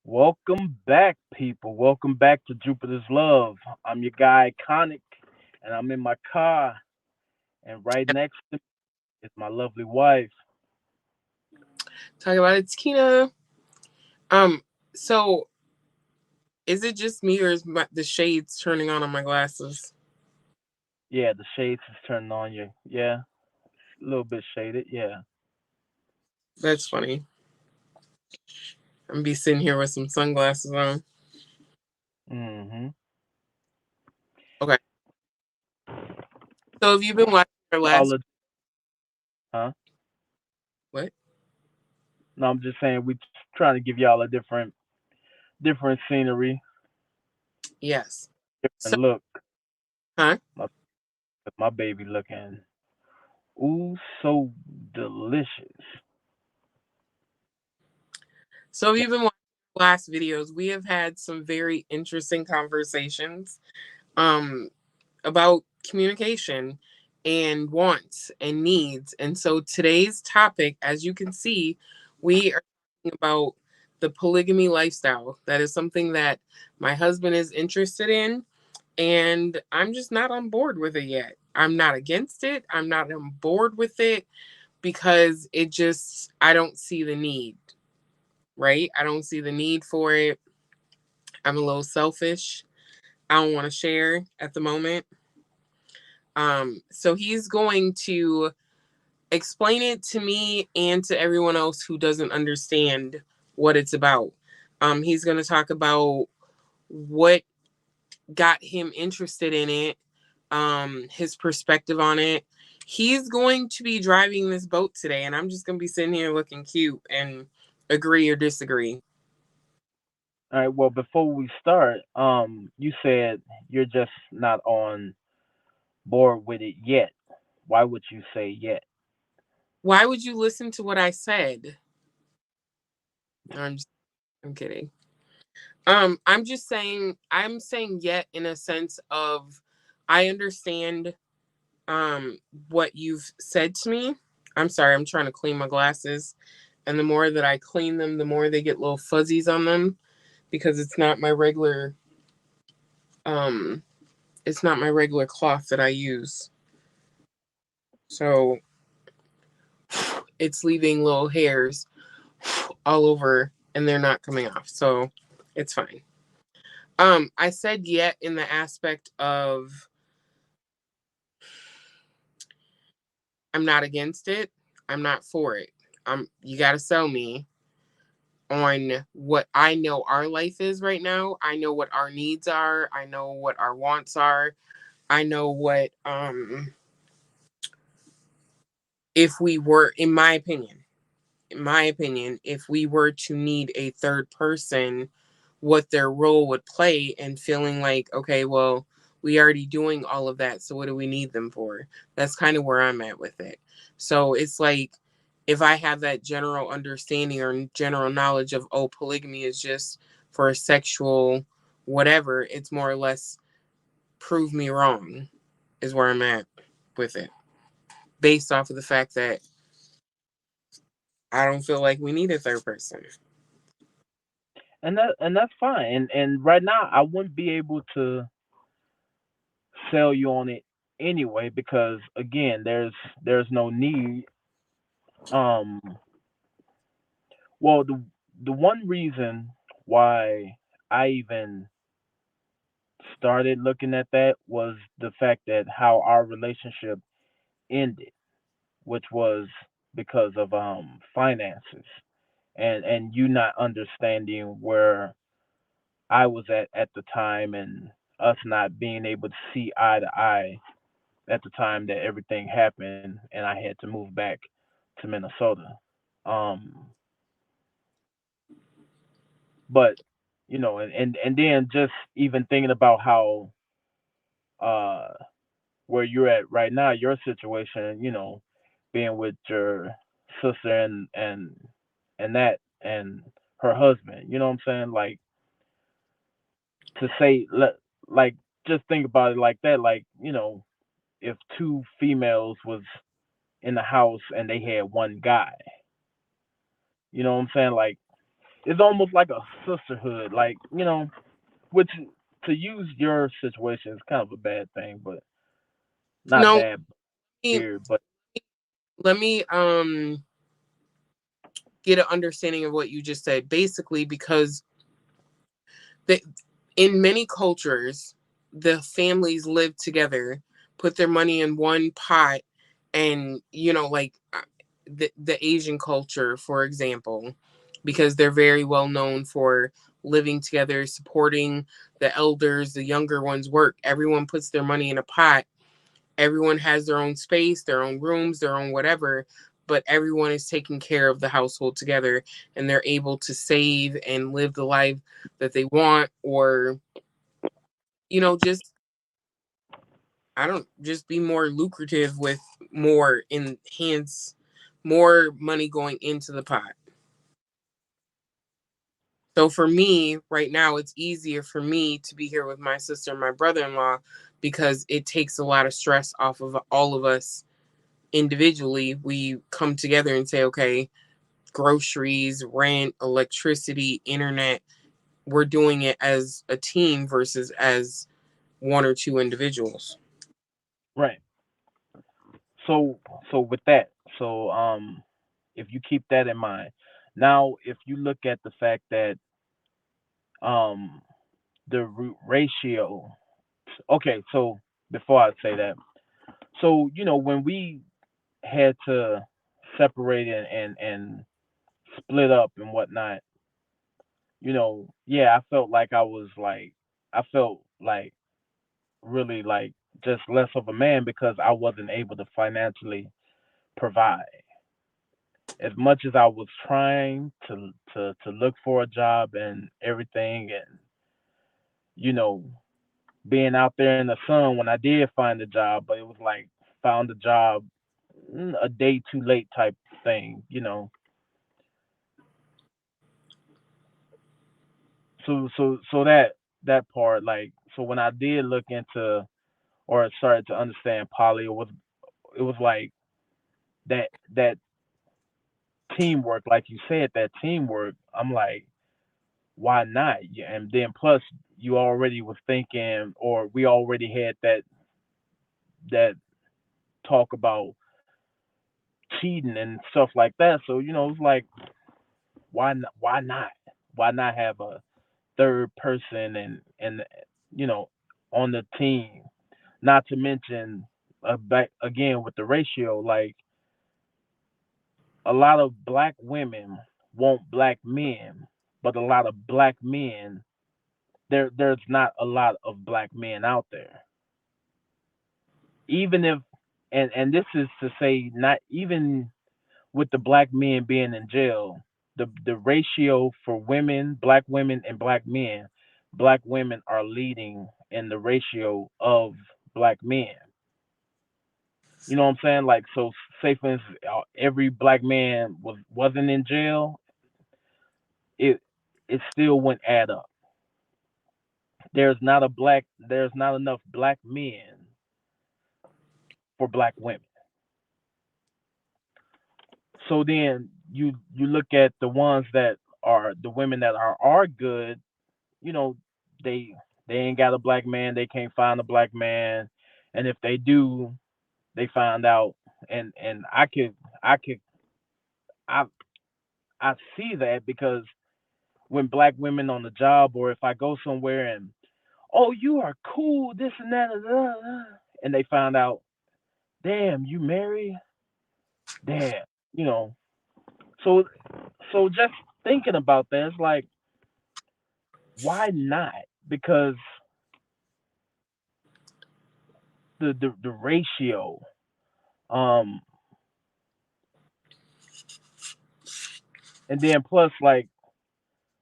Welcome back, people. Welcome back to Jupiter's Love. I'm your guy, Iconic, and I'm in my car. And right next to me is my lovely wife. Talk about it, Tina. Um, so is it just me or is the shades turning on my glasses? Yeah, the shades is turning on you. Yeah, a little bit shaded. Yeah. That's funny. I'm gonna be sitting here with some sunglasses on. Mm-hmm. Okay. So have you been watching our Y'all last are, huh? what? No, I'm just saying we trying to give y'all a different scenery, Yes. So different look. huh? My, my baby looking, ooh, so delicious. So have you been watching our last videos? We have had some very interesting conversations um about communication and wants and needs. And so today's topic, as you can see, we are talking about the polygamy lifestyle. That is something that my husband is interested in, and I'm just not on board with it yet. I'm not against it. I'm not on board with it because I don't see the need, right? I don't see the need for it. I'm a little selfish. I don't want to share at the moment. So he's going to explain it to me and to everyone else who doesn't understand what it's about. He's going to talk about what got him interested in it, his perspective on it. He's going to be driving this boat today, and I'm just going to be sitting here looking cute and agree or disagree. All right. Well, before we start, you said you're just not on board with it yet. Why would you say yet? Why would you listen to what I said? No, I'm kidding. I'm saying yet in a sense of I understand what you've said to me. I'm sorry, I'm trying to clean my glasses. And the more that I clean them, the more they get little fuzzies on them because um it's not my regular cloth that I use. So it's leaving little hairs all over and they're not coming off. So it's fine. I said yet in the aspect of I'm not against it. I'm not for it. You got to sell me on what I know our life is right now. I know what our needs are. I know what our wants are. I know what if we were in my opinion, if we were to need a third person, what their role would play and feeling like, okay, well, we already doing all of that, so what do we need them for? That's kind of where I'm at with it. So it's like if I have that general understanding or general knowledge of, oh, polygamy is just for a sexual whatever, it's more or less prove me wrong is where I'm at with it. Based off of the fact that I don't feel like we need a third person. And that's fine. And right now, I wouldn't be able to sell you on it anyway because again, there's no need. Um, well, the one reason why I even started looking at that was the fact that how our relationship ended, which was because of finances and you not understanding where I was at the time and us not being able to see eye to eye at the time that everything happened and I had to move back to Minnesota. Um, but and then just even thinking about how uh where you're at right now, your situation, being with your sister and that and her husband, you know what I'm saying? Like to say like just think about it like that, like, if two females was in the house and they had one guy, you know what I'm saying? Like it's almost like a sisterhood, like which to use your situation is kind of a bad thing, but not No, bad, let me weird, but let me get an understanding of what you just said. Basically, because the, in many cultures, the families live together, put their money in one pot, and like the Asian culture, for example, because they're very well known for living together, supporting the elders, the younger ones work. Everyone puts their money in a pot. Everyone has their own space, their own rooms, their own whatever, but everyone is taking care of the household together, and they're able to save and live the life that they want, or just I don't just be more lucrative with more in hands, more money going into the pot. So for me right now, it's easier for me to be here with my sister and my brother-in-law because it takes a lot of stress off of all of us individually. We come together and say, okay, groceries, rent, electricity, internet, we're doing it as a team versus as one or two individuals. right. So with that, so if you keep that in mind, now if you look at the fact that um the ratio, okay, so before I say that, so when we had to separate and split up and whatnot, yeah, I felt like I felt like really like just less of a man because I wasn't able to financially provide. As much as I was trying to look for a job and everything, and you know being out there in the sun when I did find a job, but it was like found a job a day too late type thing. So that part, like, so when I did look into or started to understand poly, it was like that teamwork, like you said, that teamwork. I'm like, why not? Yeah, and then plus you already was thinking, or we already had that talk about cheating and stuff like that. So it's like, why not? Why not have a third person and you know on the team? Not to mention, back again with the ratio, like a lot of black women want black men, but a lot of black men, there's not a lot of black men out there. Even if, and this is to say, not even with the black men being in jail, the ratio for women, black women and black women are leading in the ratio of black men. You know what I'm saying? Like, so say for instance, every black man wasn't in jail, it it still wouldn't add up. There's not enough black men for black women. So then you look at the ones that are the women that are good, you know, they they ain't got a black man, they can't find a black man, and if they do, they find out, and I could I I see that because when black women on the job, or if I go somewhere and, oh, you are cool, this and that, and they found out, damn, you married, damn, you know. So just thinking about that, it's like, why not? Because the ratio, um, and then plus like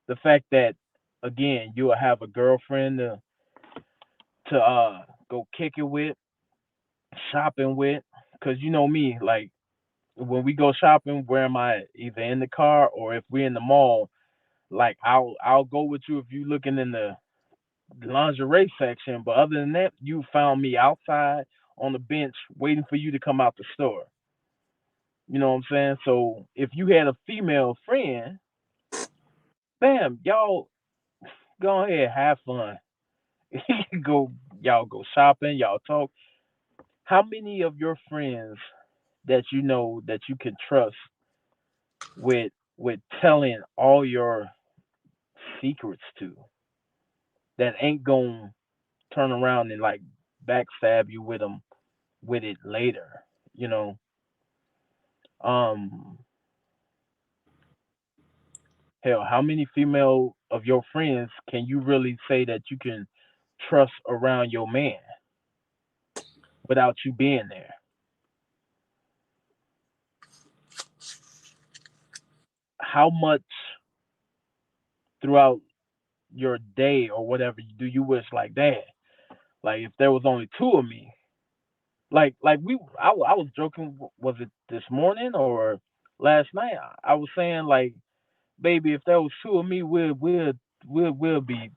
the fact that again you'll have a girlfriend to go kick it with, shopping with, because you know me, like when we go shopping, where am I? Either in the car or if we're in the mall, like I'll go with you if you looking in the lingerie section. But other than that, you found me outside on the bench waiting for you to come out the store. You know what I'm saying? So if you had a female friend, Bam, y'all go ahead, have fun. go y'all go shopping, y'all talk. How many of your friends that you know that you can trust with telling all your secrets to that ain't gonna turn around and like backstab you with them with it later, you know? Um, hell, how many female of your friends can you really say that you can trust around your man without you being there? How much throughout your day or whatever do you wish like that? Like if there was only two of me, I was joking. Was it this morning or last night? I was saying like, baby, if there was two of me, we'll be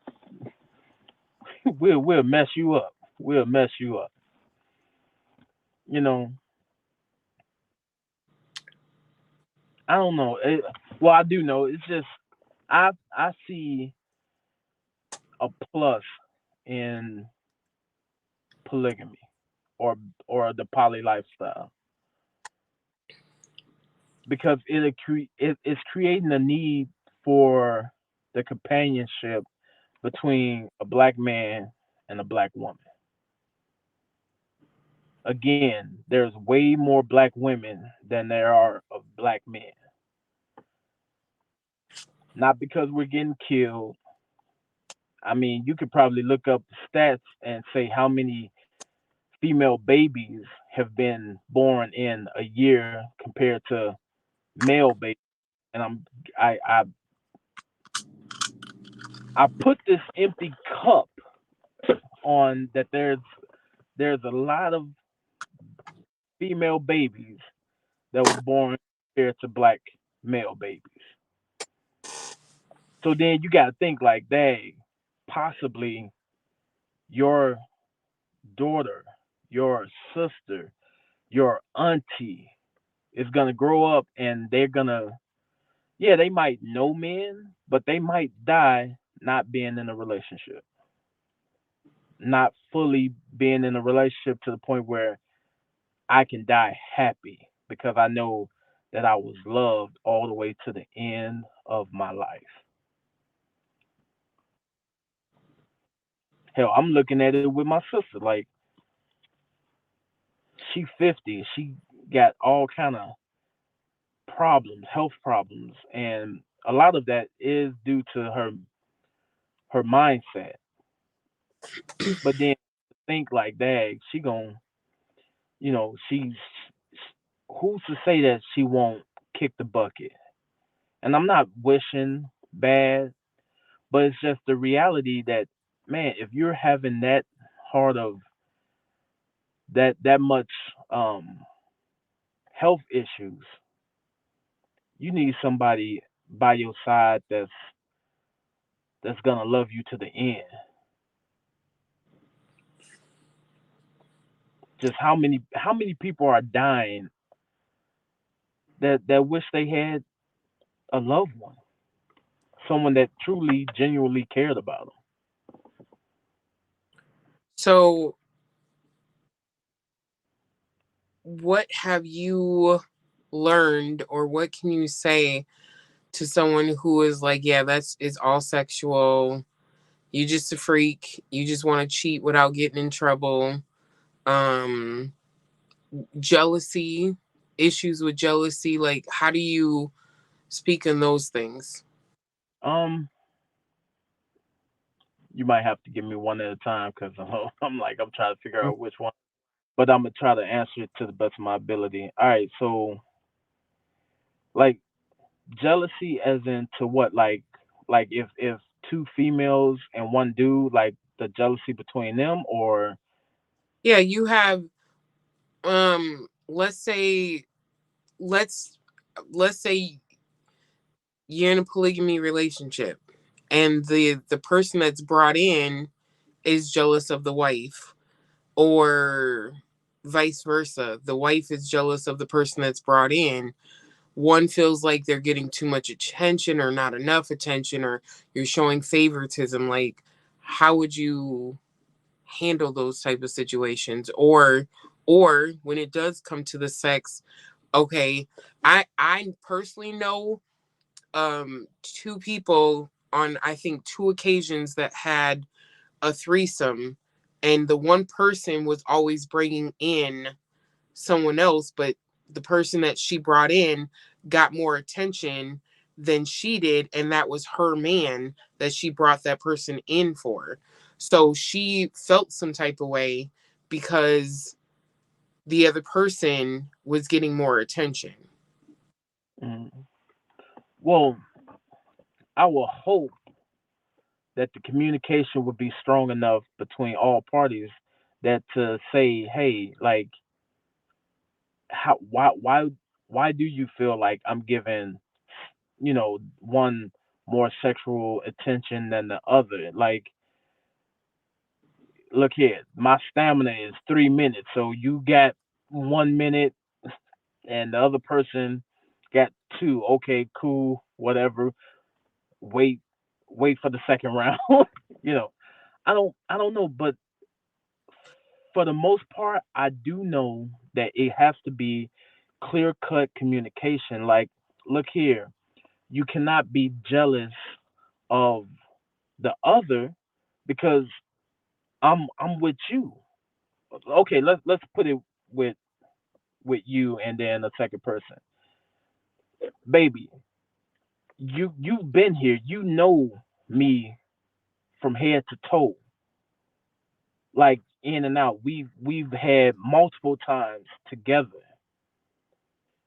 we'll mess you up. We'll mess you up. You know, I don't know. Well, I do know. It's just I see a plus in polygamy or the poly lifestyle because it's creating a need for the companionship between a black man and a black woman. Again, there's way more black women than there are of black men. Not because we're getting killed. I mean, you could probably look up stats and say how many female babies have been born in a year compared to male babies. And I I I put this empty cup on that there's a lot of female babies that was born compared to black male babies. So then you got to think like, dang, possibly your daughter, your sister, your auntie is gonna grow up and they're gonna, yeah, they might know men, but they might die not being in a relationship, not fully being in a relationship to the point where I can die happy because I know that I was loved all the way to the end of my life. Hell, I'm looking at it with my sister. Like she 50, she got all kind of problems, health problems, and a lot of that is due to her mindset. But then think like that, she gon' she's who's to say that she won't kick the bucket? And I'm not wishing bad, but it's just the reality that man, if you're having that hard of that much um health issues, you need somebody by your side that's gonna love you to the end. Just how many people are dying that wish they had a loved one, someone that truly, genuinely cared about them. So, what have you learned, or what can you say to someone who is like, yeah, that's it's all sexual. You just a freak. You just want to cheat without getting in trouble. Um, Jealousy, issues with jealousy. Like, how do you speak on those things? Um, you might have to give me one at a time because I'm like I'm trying to figure out which one, but I'm gonna try to answer it to the best of my ability. All right, so like jealousy as in to what like if two females and one dude like the jealousy between them or Yeah, you have let's say let's let's say you're in a polygamy relationship and the person that's brought in is jealous of the wife, or vice versa, the wife is jealous of the person that's brought in. one feels like they're getting too much attention or not enough attention, or you're showing favoritism. Like, how would you handle those type of situations? Or when it does come to the sex, okay, I personally know two people on, I think, two occasions that had a threesome, and the one person was always bringing in someone else, but the person that she brought in got more attention than she did, and that was her man that she brought that person in for. So she felt some type of way because the other person was getting more attention. Mm. Well, I will hope that the communication would be strong enough between all parties that to say, hey, like, how, why do you feel like I'm giving, one more sexual attention than the other? Like, look here, my stamina is 3 minutes, so you got 1 minute, and the other person got two. Okay, cool, whatever. Wait, wait for the second round. you know, I don't know, but for the most part, I do know that it has to be clear cut communication. Like, look here, you cannot be jealous of the other because I'm with you. Okay, let's put it with with you and then a second person. Baby, you've been here. You know me from head to toe, like in and out. We've had multiple times together.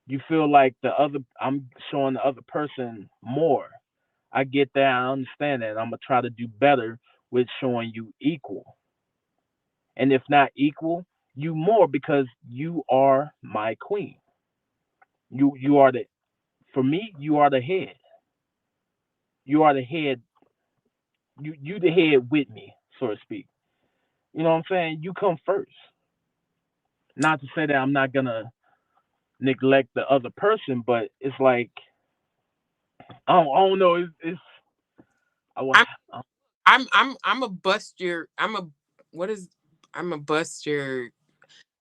You feel like the other I'm showing the other person more. I get that, I understand that. I'm gonna try to do better with showing you equal. And if not equal, you more because you are my queen. You are the for me, you are the head. You are the head, you the head with me, so to speak. You know what I'm saying? You come first. Not to say that I'm not gonna neglect the other person, but it's like I don't know. It's I, wa- I'm I'm a bust your I'm a what is I'm a bust your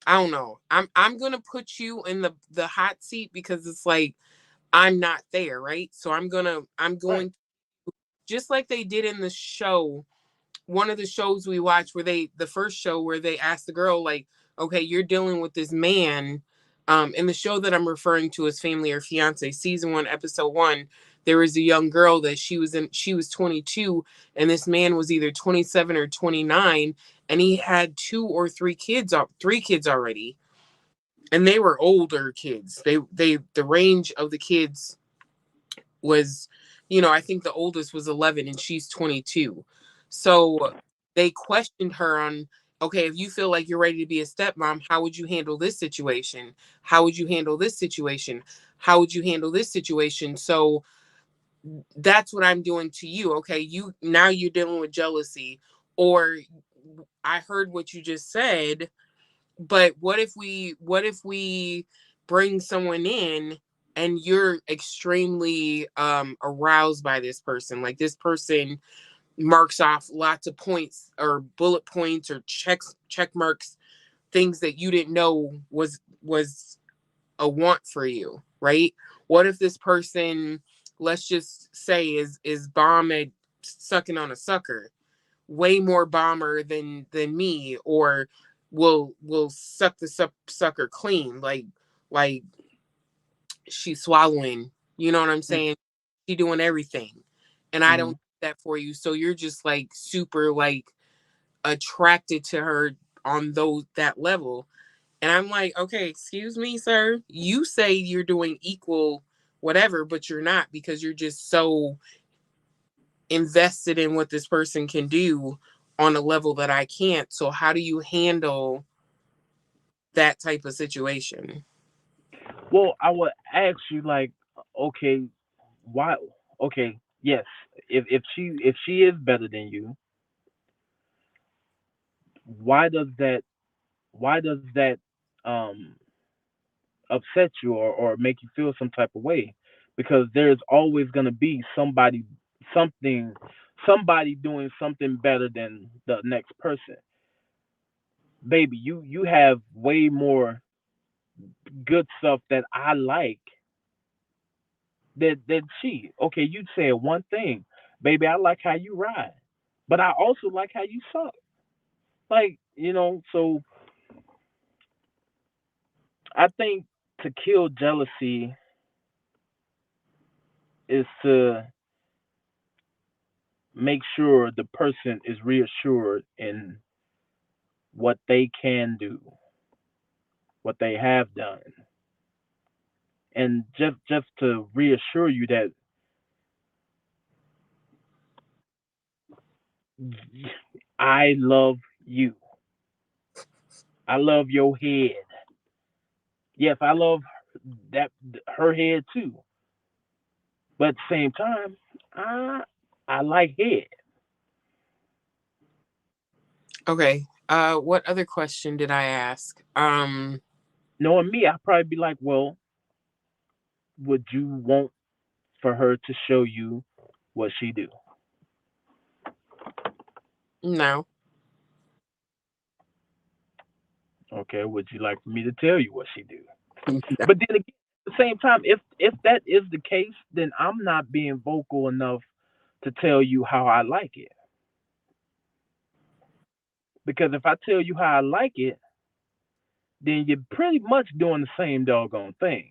I don't know. I'm gonna put you in the hot seat because it's like I'm not there, right? So I'm right. going just like they did in the show, one of the shows we watched where the first show where they asked the girl like, okay, you're dealing with this man. In the show that I'm referring to as Family or Fiance, season 1, episode 1, there was a young girl that she was 22, and this man was either 27 or 29, and he had three kids already, and they were older kids. The range of the kids was, I think the oldest was 11 and she's 22. So they questioned her on, okay, if you feel like you're ready to be a stepmom, how would you handle this situation? How would you handle this situation? How would you handle this situation? So that's what I'm doing to you. Okay, you're dealing with jealousy, or I heard what you just said, but what if we bring someone in and you're extremely aroused by this person? Like, this person marks off lots of points or bullet points or check marks, things that you didn't know was a want for you, right? What if this person, let's just say, is bomb at sucking on a sucker, way more bomber than me, or will suck the sucker clean, like she's swallowing, you know what I'm Mm. saying? She doing everything, and I don't Mm-hmm. do that for you, so you're just like super like attracted to her on those that level. And I'm like, okay, excuse me, sir, you say you're doing equal whatever, but you're not, because you're just so invested in what this person can do on a level that I can't. So how do you handle that type of situation? Well, I would ask you like, okay, why? Okay, yes, if she is better than you, why does that why does that um upset you or make you feel some type of way, because there's always going to be something somebody doing something better than the next person. Baby, you have way more good stuff that I like than she. Okay, you said one thing. Baby, I like how you ride. But I also like how you suck. Like, so I think to kill jealousy is to make sure the person is reassured in what they can do, what they have done, and just to reassure you that I love you. I love your head. Yes, I love that her head too. But at the same time, I I like head. Okay. What other question did I ask? Knowing me, I'd probably be like, well, would you want for her to show you what she do? No. Okay, would you like for me to tell you what she do? But then again, at the same time, if that is the case, then I'm not being vocal enough to tell you how I like it. Because if I tell you how I like it, then you're pretty much doing the same doggone thing.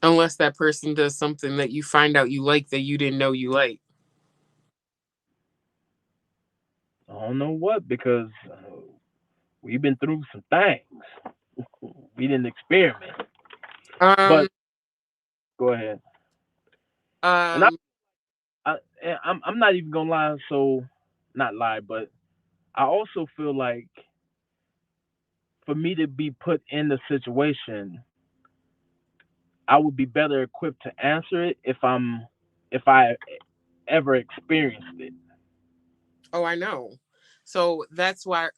Unless that person does something that you find out you like that you didn't know you like. I don't know what, because we've been through some things. We didn't experiment. Um, But go ahead. And um, I I'm not even gonna lie. So not lie, but I also feel like for me to be put in the situation, I would be better equipped to answer it if I ever experienced it. oh, I know. So that's why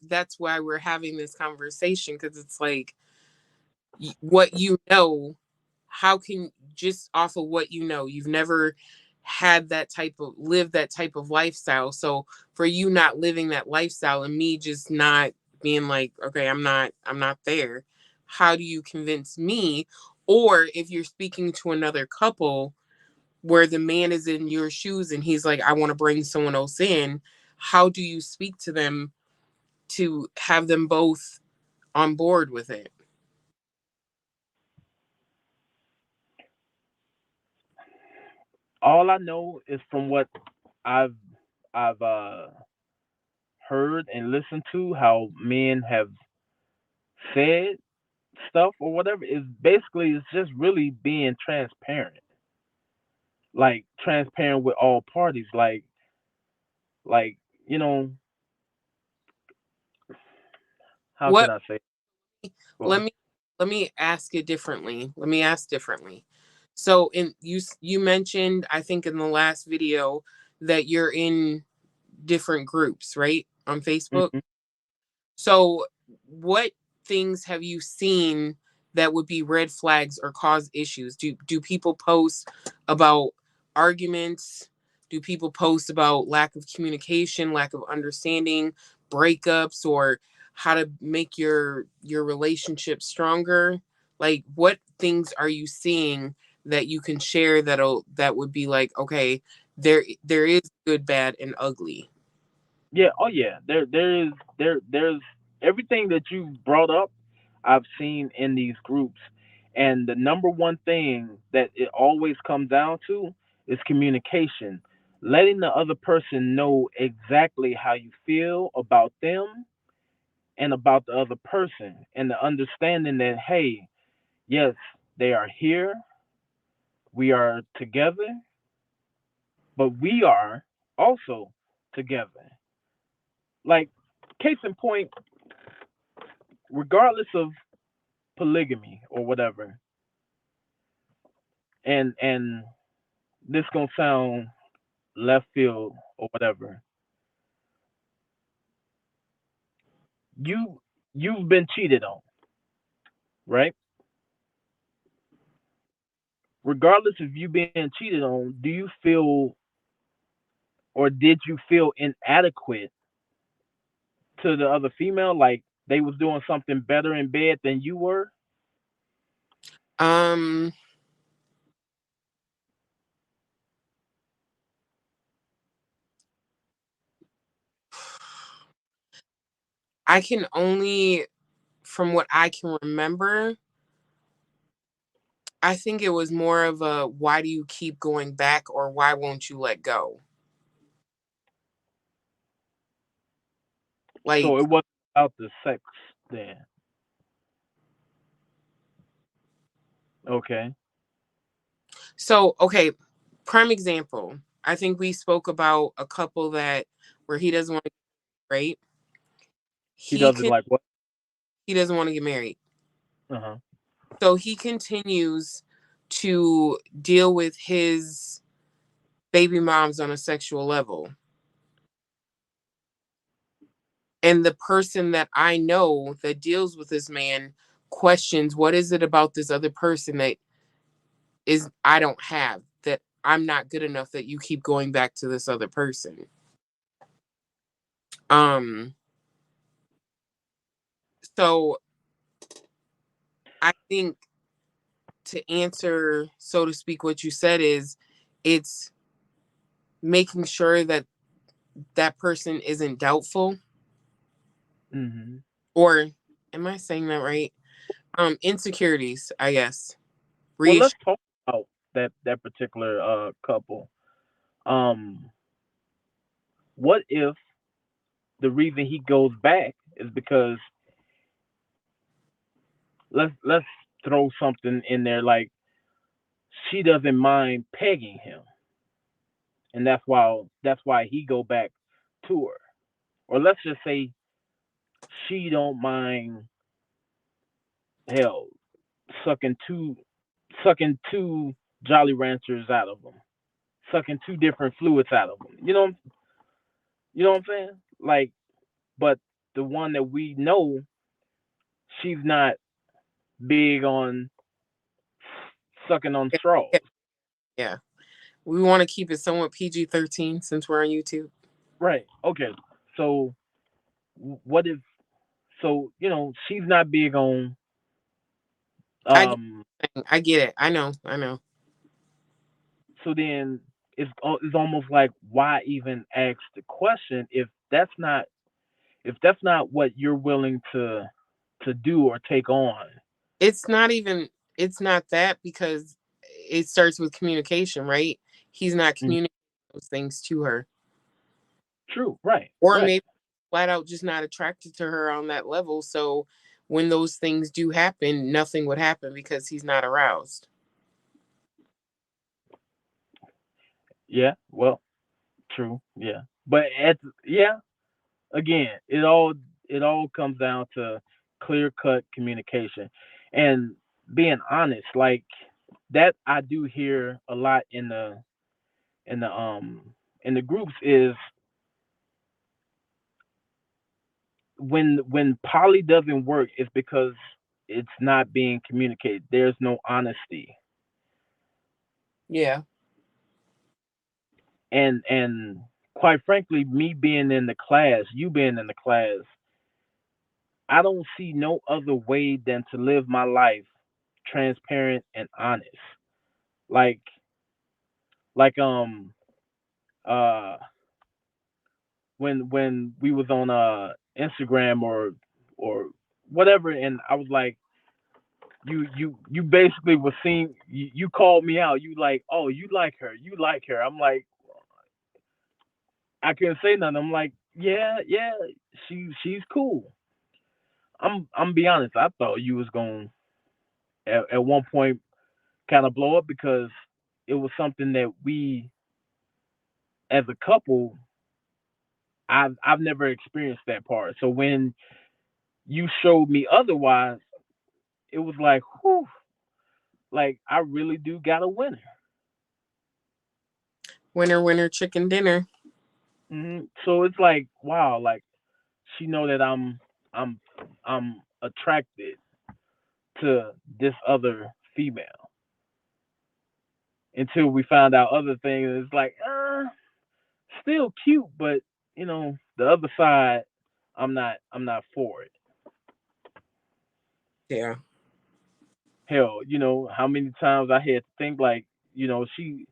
we're having this conversation, because it's like what you know. How can, just off of what you know, you've never had that type of lived that type of lifestyle. So for you not living that lifestyle and me just not being like, okay, I'm not there. How do you convince me? Or if you're speaking to another couple where the man is in your shoes and he's like, I want to bring someone else in, how do you speak to them to have them both on board with it? All I know is from what I've I've heard and listened to how men have said stuff or whatever, is basically it's just really being transparent. Like transparent with all parties. Like, you know, how can What I say? Go let on. me let me ask it differently. Let me ask differently. So in you mentioned, I think in the last video, that you're in different groups, right? On Facebook. Hmm. So, what things have you seen that would be red flags or cause issues? Do people post about arguments? Do people post about lack of communication, lack of understanding, breakups, or how to make your relationship stronger? Like, what things are you seeing that you can share that would be like, okay, there is good, bad, and ugly. Yeah, oh yeah. There's everything that you brought up I've seen in these groups. And the number one thing that it always comes down to is communication. Letting the other person know exactly how you feel about them and about the other person, and the understanding that, hey, yes, they are here, we are together, but we are also together. Like, case in point, regardless of polygamy or whatever, and this gonna sound left field or whatever, you you've been cheated on, right? Regardless of you being cheated on, do you feel or did you feel inadequate to the other female, like they was doing something better in bed than you were? Um, I can only, from what I can remember, I think it was more of a why do you keep going back or why won't you let go? So Like, it wasn't about the sex then. Okay. so, okay, prime example. I think we spoke about a couple that where he doesn't want to get married. He He doesn't can like what? he doesn't want to get married. Uh-huh. So he continues to deal with his baby moms on a sexual level. And the person that I know that deals with this man questions what is it about this other person that is I don't have, that I'm not good enough that you keep going back to this other person. Um so I think to answer, so to speak, what you said is it's making sure that that person isn't doubtful, Hmm. or am I saying that right? Insecurities, I guess. Well, Reassure. let's talk about that particular couple. Um, what if the reason he goes back is because let's throw something in there like she doesn't mind pegging him, and that's why he go back to her. Or let's just say she don't mind hell sucking two Jolly Ranchers out of them, sucking two different fluids out of them. You know what I'm saying? Like, but the one that we know, she's not big on sucking on straws. Yeah. We want to keep it somewhat PG-13 since we're on YouTube. Right. Okay. So what if? So she's not big on. I get Um. I get it. I know. I know. So then it's almost like why even ask the question if that's not what you're willing to do or take on. It's not even it's not that because it starts with communication, right? He's not Mm, communicating those things to her. true. Right. Or Right. maybe flat out just not attracted to her on that level. So when those things do happen, nothing would happen because he's not aroused. Yeah. Well. True. Yeah. But yeah. Again, it all comes down to clear cut communication and being honest. Like that, I do hear a lot in the in the groups is when poly doesn't work, it's because it's not being communicated. There's no honesty, Yeah. and quite frankly, me being in the class, you being in the class, I don't see no other way than to live my life transparent and honest. Like like uh when we was on Instagram or whatever, and I was like, you basically was seeing you called me out. You like, oh, you like her. I'm like, I couldn't say nothing. I'm like, yeah, yeah, she's cool. I'm be honest. I thought you was going at one point kind of blow up because it was something that we as a couple I've never experienced that part. So when you showed me otherwise, it was like, whew, like I really do got a winner. Winner, winner, chicken dinner. So it's like, wow, like she know that I'm. I'm I'm attracted to this other female until we found out other things. It's like, still cute, but the other side, I'm not for it. Yeah. Hell, how many times I had to think like, she,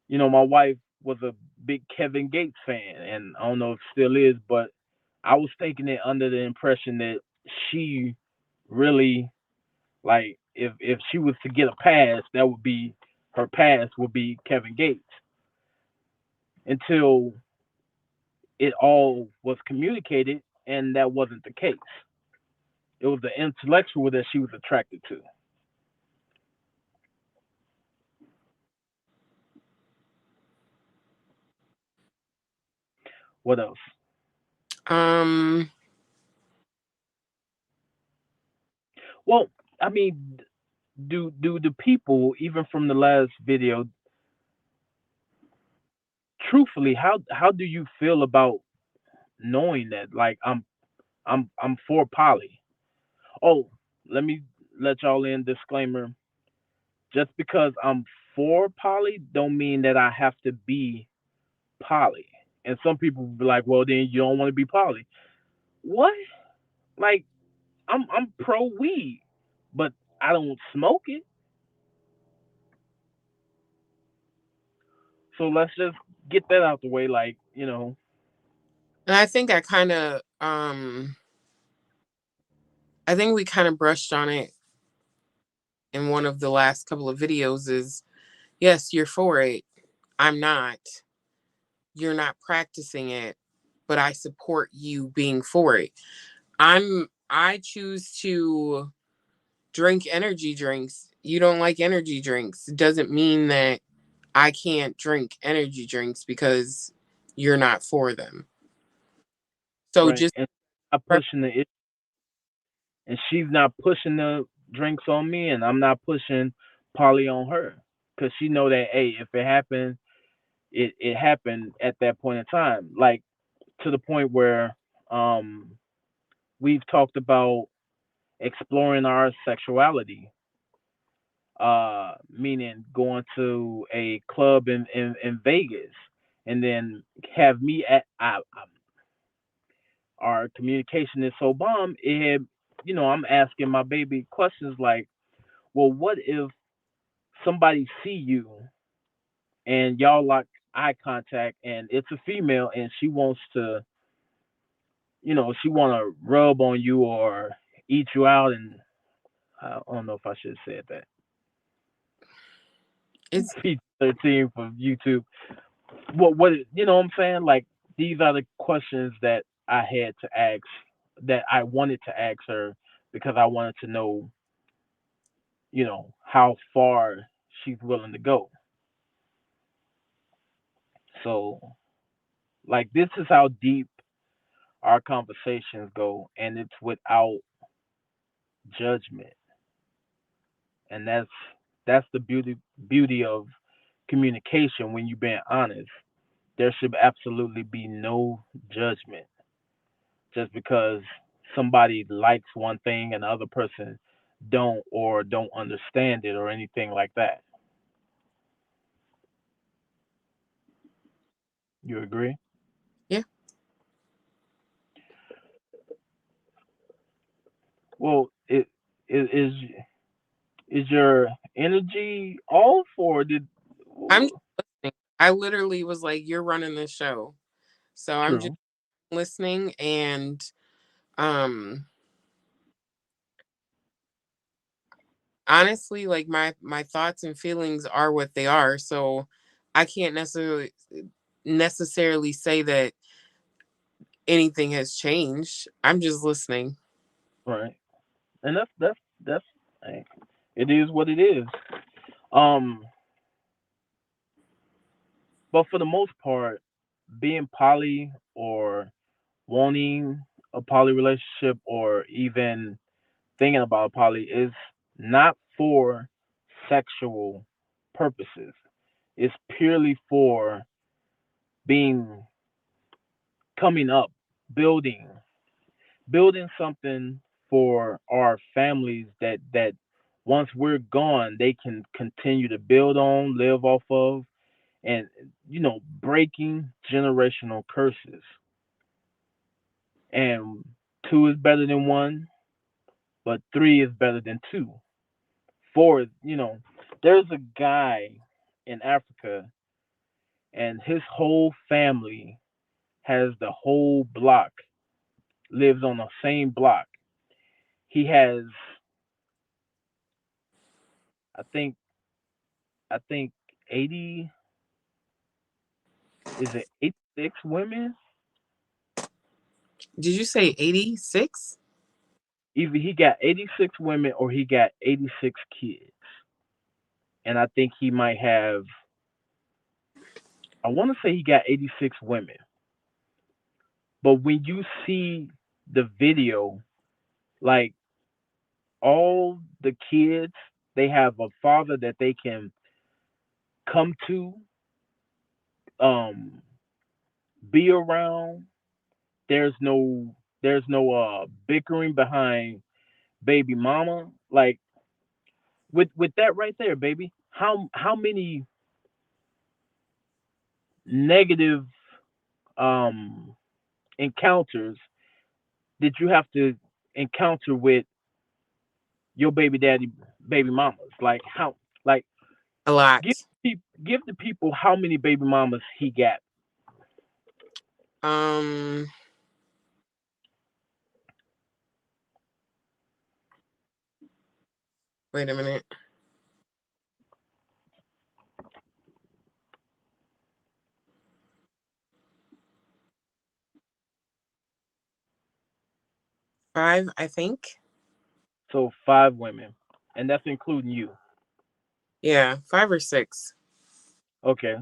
my wife was a big Kevin Gates fan, and I don't know if still is, but I was taking it under the impression that she really, like, if she was to get a pass, that would be her pass would be Kevin Gates. Until it all was communicated, and that wasn't the case. It was the intellectual that she was attracted to. What else? Um, Well, I mean, do the people, even from the last video, truthfully, how do you feel about knowing that? Like, I'm for poly. Oh, let me let y'all in disclaimer. Just because I'm for poly, don't mean that I have to be poly. And some people will be like, well, then you don't want to be poly. What? Like, I'm pro weed, but I don't smoke it. So let's just get that out the way. Like, and I think I think we kind of brushed on it in one of the last couple of videos. Is yes, you're for it. I'm not. You're not practicing it, but I support you being for it. I choose to drink energy drinks. You don't like energy drinks. It doesn't mean that I can't drink energy drinks because you're not for them. So right? just And I'm pushing and she's not pushing the drinks on me, and I'm not pushing poly on her, because she know that, hey, if it happened, it happened at that point in time. Like, to the point where um we've talked about exploring our sexuality, meaning going to a club in Vegas, and then have me at our communication is so bomb. I'm asking my baby questions like, well, what if somebody see you and y'all lock eye contact, and it's a female, and she want to rub on you or eat you out, and I don't know if I should have said that. it's PG-13 for YouTube. What what I'm saying? Like, these are the questions that I had to ask, that I wanted to ask her, because I wanted to know, how far she's willing to go. So, like, this is how deep our conversations go, and it's without judgment. And that's the beauty of communication. When you're being honest, there should absolutely be no judgment, just because somebody likes one thing and the other person don't, or don't understand it, or anything like that. You agree? yeah. Well, is your energy off, or did? I'm just listening. I literally was like, you're running this show. So I'm just True. listening and um honestly like my thoughts and feelings are what they are. So I can't necessarily say that anything has changed. I'm just listening. Right. And that's hey, it is what it is. Um, but for the most part, being poly, or wanting a poly relationship, or even thinking about poly, is not for sexual purposes. It's purely for being coming up, building, building something for our families that once we're gone they can continue to build on, live off of, and breaking generational curses. And two is better than one, but three is better than two. Four is, there's a guy in Africa, and his whole family has the whole block, lives on the same block. He has, I think, I think 80, is it 86 women? Did you say 86? Either he got 86 women or he got 86 kids. And I think he might have, I want to say he got 86 women. But when you see the video, like all the kids, they have a father that they can come to, um, be around. There's no bickering behind baby mama. Like with that right there, baby. How many negative um encounters did you have to encounter with your baby daddy, baby mamas? Like how, like A lot. give the people how many baby mamas he got. Um, Wait a minute. 5, I think. So five women, and that's including you. Yeah, 5 or 6. Okay.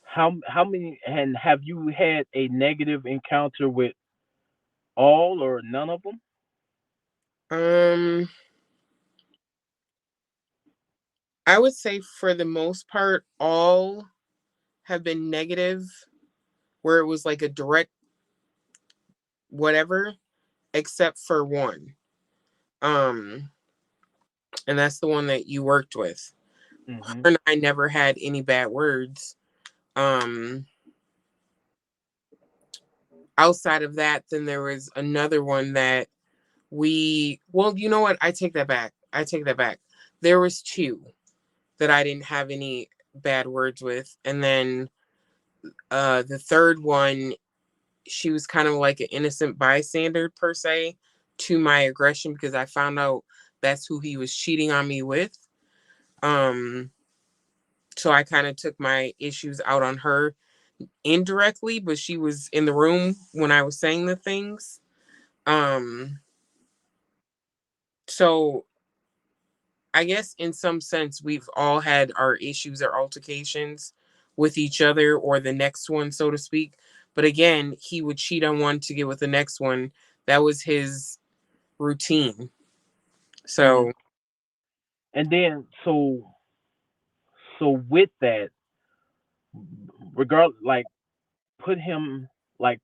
How many, and have you had a negative encounter with all or none of them? Um, I would say for the most part, all have been negative, where it was like a direct whatever, except for one. Um, and that's the one that you worked with. Her Hmm. and I never had any bad words. Um, Outside of that, then there was another one that well, you know what? I take that back. I take that back. There was two that I didn't have any bad words with. And then the third one, she was kind of like an innocent bystander per se to my aggression because I found out that's who he was cheating on me with. Um, so I kind of took my issues out on her indirectly, but she was in the room when I was saying the things. Um, so I guess in some sense we've all had our issues or altercations with each other or the next one, so to speak. But again, he would cheat on one to get with the next one. That was his routine. Hmm. So And then so with that, regard like put him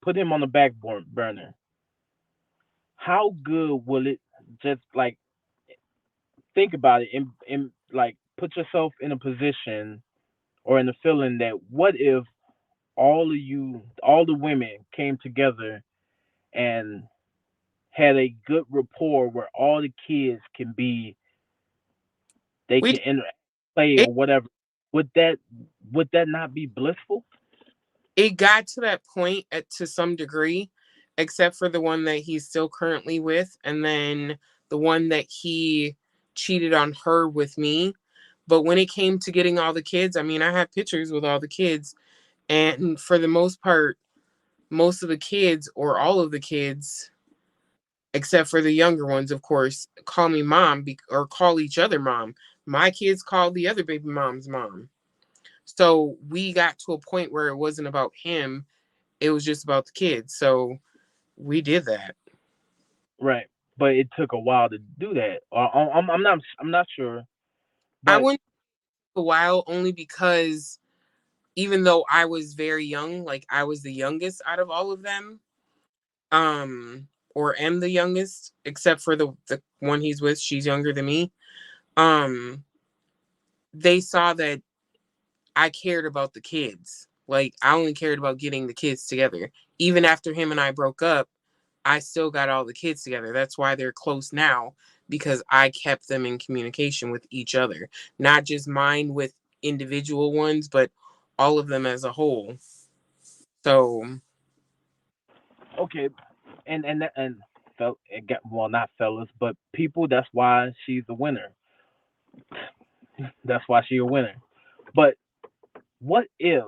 put him on the back burner. How good will it, just like think about it, and like put yourself in a position or in a feeling that what if all the women came together and had a good rapport where all the kids can be, they we can play it or whatever. Would that not be blissful? it got to that point to some degree, except for the one that he's still currently with, and then the one that he cheated on her with me. But when it came to getting all the kids, I mean, I have pictures with all the kids, and for the most part, most of the kids or all of the kids, except for the younger ones, of course, call me mom or call each other mom. My kids call the other baby mom's mom. So we got to a point where it wasn't about him, it was just about the kids. So we did that. Right. But it took a while to do that. I'm not sure, I but went a while only because even though I was very young, like I was the youngest out of all of them, or am the youngest, except for the one he's with. She's younger than me. Um, they saw that I cared about the kids. Like, I only cared about getting the kids together. Even after him and I broke up, I still got all the kids together. That's why they're close now, because I kept them in communication with each other, not just mine with individual ones, but all of them as a whole. So, Okay, and it got, well, not fellas, but people. That's why she's a winner. That's why she a winner. But what if,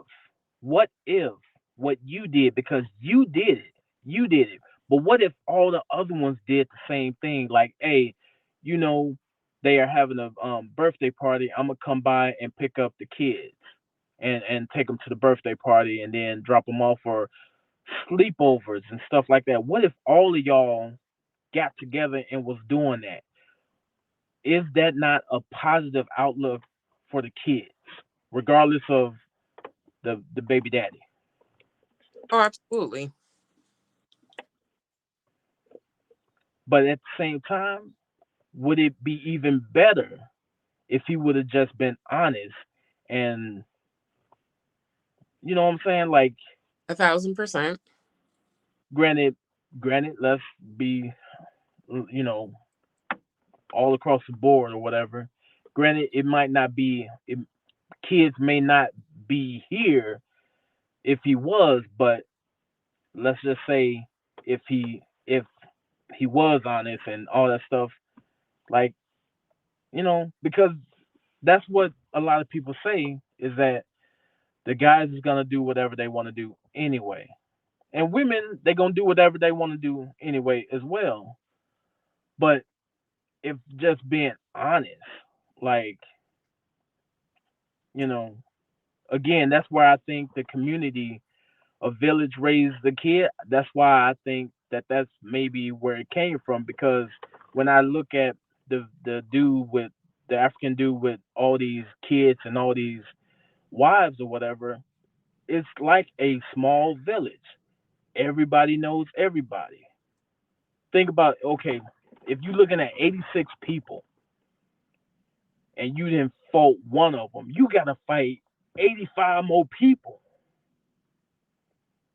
what if what you did, because you did it. But what if all the other ones did the same thing? Like, hey, you know, they are having a birthday party. I'm gonna come by and pick up the kids and take them to the birthday party and then drop them off for sleepovers and stuff like that. What if all of y'all got together and was doing that? Is that not a positive outlook for the kids, regardless of the baby daddy? oh, absolutely. But at the same time, would it be even better if he would have just been honest and, you know what I'm saying? Like, 1,000%. granted, let's be, you know, all across the board or whatever. Granted, it might not be, kids may not be here if he was, but let's just say if he was honest and all that stuff, like, because that's what a lot of people say is that the guys is gonna do whatever they want to do anyway, and women they gonna do whatever they want to do anyway as well. But if just being honest, like, you know, again, that's where I think the community of village raised the kid. That's why I think that that's maybe where it came from. Because when I look at the dude with the African dude with all these kids and all these wives or whatever, it's like a small village. Everybody knows everybody. Think about, okay, if you're looking at 86 people and you didn't fault one of them, you got to fight 85 more people.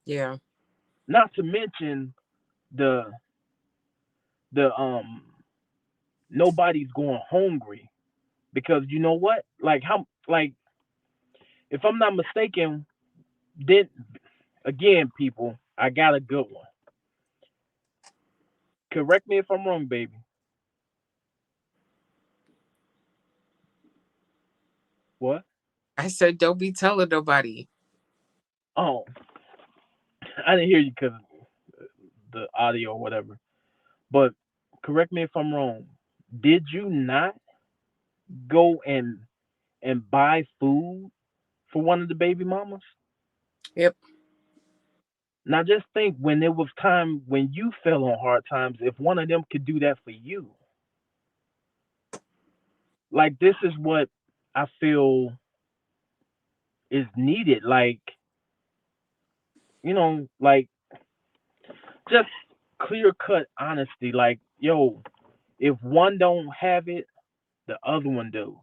Yeah. Not to mention the the nobody's going hungry, because you know what? Like, how, like, if I'm not mistaken, then again, people, I got a good one. Correct me if I'm wrong, baby. What? I said, don't be telling nobody. Oh, I didn't hear you because the audio or whatever. But correct me if I'm wrong. Did you not go and buy food for one of the baby mamas? Yep. Now just think, when it was time when you fell on hard times, if one of them could do that for you. Like, this is what I feel is needed. Like, like, just clear cut honesty. Like, yo, if one don't have it, the other one do.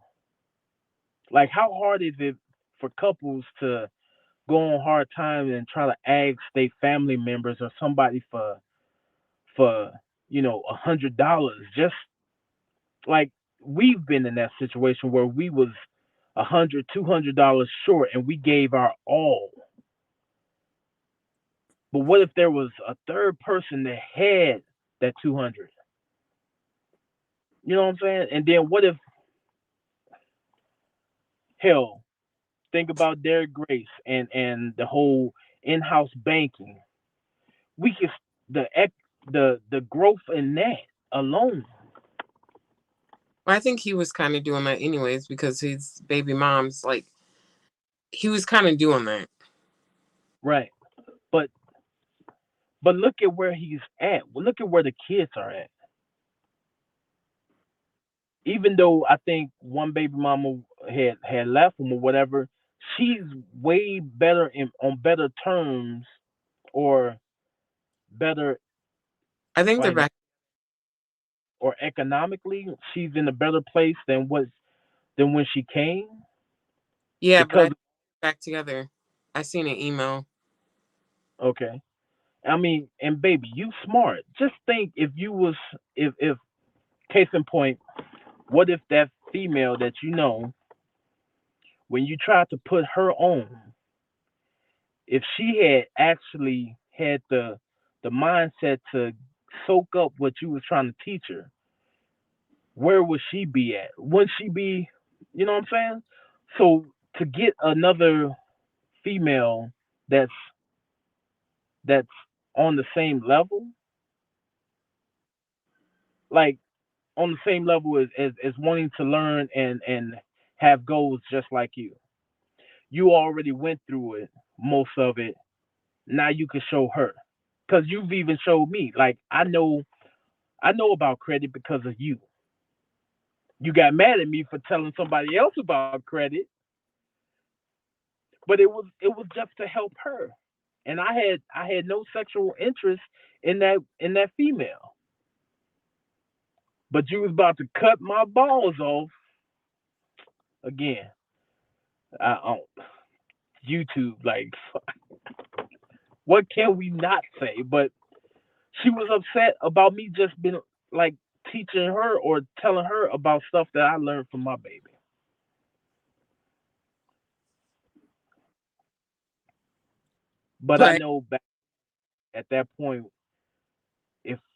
Like, how hard is it for couples to go on hard times and try to ask their family members or somebody for $100? Just like, we've been in that situation where we was $100, $200 short, and we gave our all. But what if there was a third person that had that 200? You know what I'm saying? And then what if, hell, think about their grace and the whole in-house banking. We could, the growth in that alone. Well, I think he was kind of doing that anyways because his baby mom's like, he was kind of doing that. Right. But look at where he's at. Well, look at where the kids are at. Even though I think one baby mama had left him or whatever, she's way better on better terms, or better. I think they're Finan back. or economically, she's in a better place than when she came Yeah, but because I back together. I seen an email. okay. I mean, and baby, you smart. Just think if you was if case in point, what if that female that you know, when you tried to put her on, if she had actually had the mindset to soak up what you was trying to teach her, where would she be at? Wouldn't she be, you know what I'm saying? So to get another female that's that's on the same level, like on the same level as wanting to learn and have goals just like you. You already went through it, most of it. Now you can show her, because you've even showed me. Like I know about credit because of you. You got mad at me for telling somebody else about credit, but it was just to help her. And I had no sexual interest in that female. But you was about to cut my balls off again. On YouTube, like what can we not say? But she was upset about me just being like teaching her or telling her about stuff that I learned from my baby. But I But know back at that point,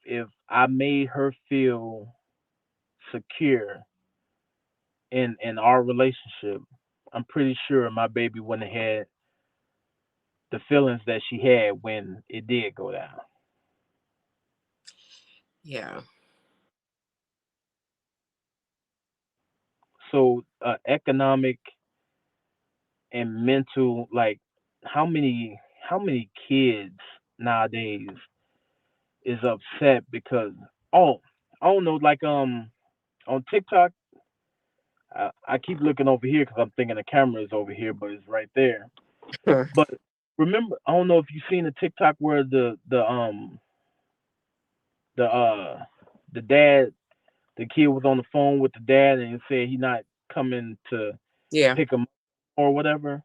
if I made her feel secure in our relationship, I'm pretty sure my baby wouldn't have had the feelings that she had when it did go down. yeah. So economic and mental, like how many kids nowadays is upset because oh I don't know, like on TikTok, I keep looking over here because I'm thinking the camera is over here, but it's right there. But remember, I don't know if you've seen the TikTok where the the dad, the kid was on the phone with the dad and said he not coming to Yeah. pick him up or whatever